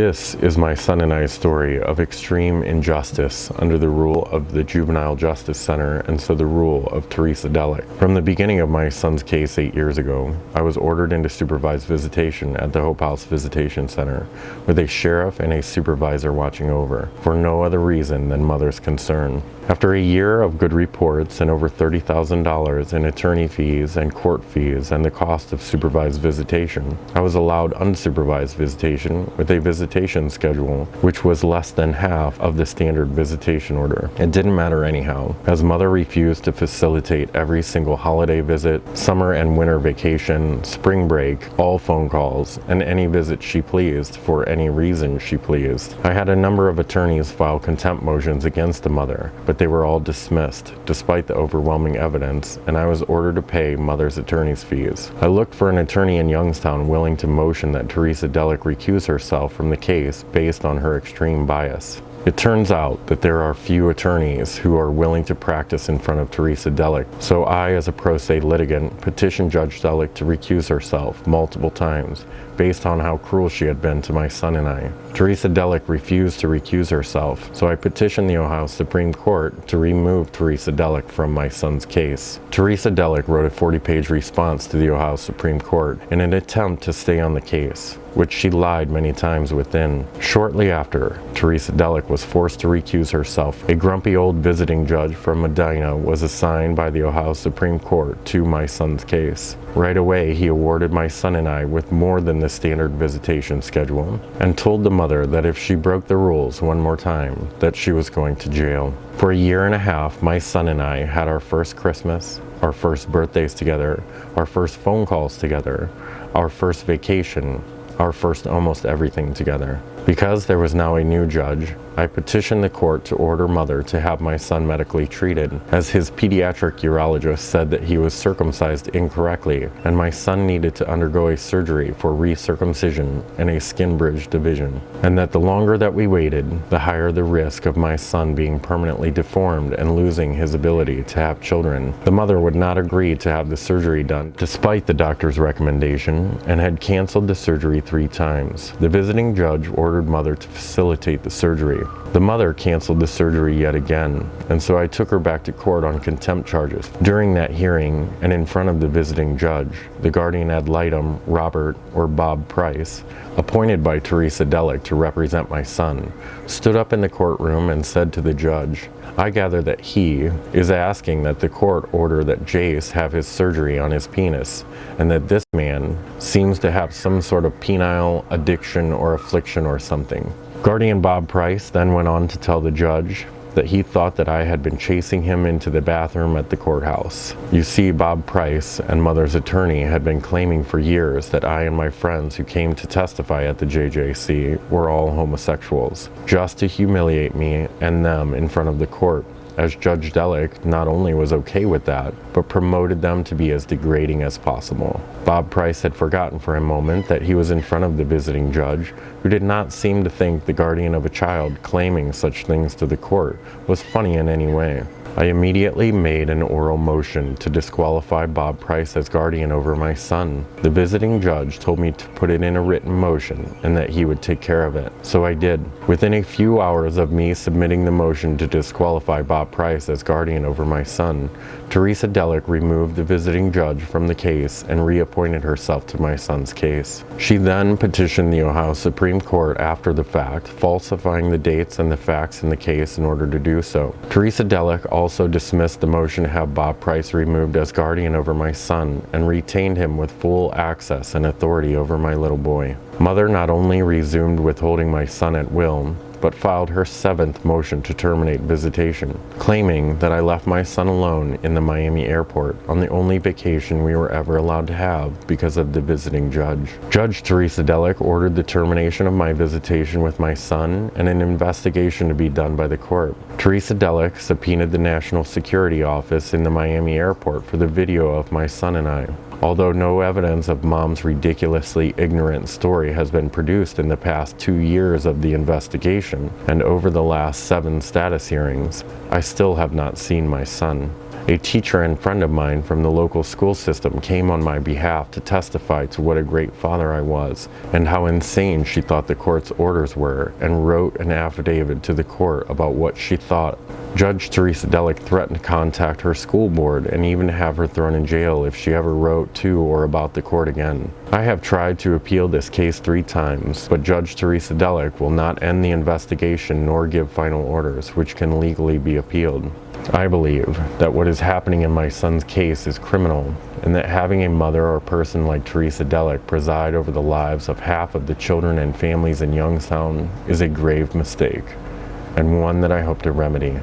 This is my son and I's story of extreme injustice under the rule of the Juvenile Justice Center and so the rule of Teresa Delic. From the beginning of my son's case 8 years ago, I was ordered into supervised visitation at the Hope House Visitation Center with a sheriff and a supervisor watching over, for no other reason than mother's concern. After a year of good reports and over $30,000 in attorney fees and court fees and the cost of supervised visitation, I was allowed unsupervised visitation with a visitation schedule which was less than half of the standard visitation order. It didn't matter anyhow, as mother refused to facilitate every single holiday visit, summer and winter vacation, spring break, all phone calls, and any visit she pleased for any reason she pleased. I had a number of attorneys file contempt motions against the mother, but they were all dismissed, despite the overwhelming evidence, and I was ordered to pay mother's attorney's fees. I looked for an attorney in Youngstown willing to motion that Teresa Delic recuse herself from the case based on her extreme bias. It turns out that there are few attorneys who are willing to practice in front of Teresa Delic, so I, as a pro se litigant, petitioned Judge Delic to recuse herself multiple times, based on how cruel she had been to my son and I. Teresa Delic refused to recuse herself, so I petitioned the Ohio Supreme Court to remove Teresa Delic from my son's case. Teresa Delic wrote a 40-page response to the Ohio Supreme Court in an attempt to stay on the case, which she lied many times within. Shortly after, Teresa Delic was forced to recuse herself. A grumpy old visiting judge from Medina was assigned by the Ohio Supreme Court to my son's case. Right away, he awarded my son and I with more than the standard visitation schedule and told the mother that if she broke the rules one more time, that she was going to jail. For a year and a half, my son and I had our first Christmas, our first birthdays together, our first phone calls together, our first vacation, our first almost everything together. Because there was now a new judge, I petitioned the court to order mother to have my son medically treated, as his pediatric urologist said that he was circumcised incorrectly and my son needed to undergo a surgery for recircumcision and a skin bridge division, and that the longer that we waited, the higher the risk of my son being permanently deformed and losing his ability to have children. The mother would not agree to have the surgery done despite the doctor's recommendation and had canceled the surgery 3 times. The visiting judge ordered mother to facilitate the surgery. The mother canceled the surgery yet again, and so I took her back to court on contempt charges. During that hearing, and in front of the visiting judge, the guardian ad litem, Robert, or Bob Price, appointed by Teresa Delic to represent my son, stood up in the courtroom and said to the judge, "I gather that he is asking that the court order that Jace have his surgery on his penis, and that this man seems to have some sort of penile addiction or affliction or something." Guardian Bob Price then went on to tell the judge that he thought that I had been chasing him into the bathroom at the courthouse. You see, Bob Price and mother's attorney had been claiming for years that I and my friends who came to testify at the JJC were all homosexuals, just to humiliate me and them in front of the court, as Judge Delic not only was okay with that, but promoted them to be as degrading as possible. Bob Price had forgotten for a moment that he was in front of the visiting judge, who did not seem to think the guardian of a child claiming such things to the court was funny in any way. I immediately made an oral motion to disqualify Bob Price as guardian over my son. The visiting judge told me to put it in a written motion and that he would take care of it. So I did. Within a few hours of me submitting the motion to disqualify Bob Price as guardian over my son, Teresa Delic removed the visiting judge from the case and reappointed herself to my son's case. She then petitioned the Ohio Supreme Court after the fact, falsifying the dates and the facts in the case in order to do so. Teresa Delic also dismissed the motion to have Bob Price removed as guardian over my son and retained him with full access and authority over my little boy. Mother not only resumed withholding my son at will, but filed her 7th motion to terminate visitation, claiming that I left my son alone in the Miami airport on the only vacation we were ever allowed to have because of the visiting judge. Judge Teresa Delic ordered the termination of my visitation with my son and an investigation to be done by the court. Teresa Delic subpoenaed the National Security Office in the Miami airport for the video of my son and I. Although no evidence of Mom's ridiculously ignorant story has been produced in the past 2 years of the investigation and over the last 7 status hearings, I still have not seen my son. A teacher and friend of mine from the local school system came on my behalf to testify to what a great father I was and how insane she thought the court's orders were, and wrote an affidavit to the court about what she thought. Judge Teresa Delic threatened to contact her school board and even have her thrown in jail if she ever wrote to or about the court again. I have tried to appeal this case 3 times, but Judge Teresa Delic will not end the investigation nor give final orders, which can legally be appealed. I believe that what is happening in my son's case is criminal, and that having a mother or person like Teresa Delic preside over the lives of half of the children and families in Youngstown is a grave mistake, and one that I hope to remedy.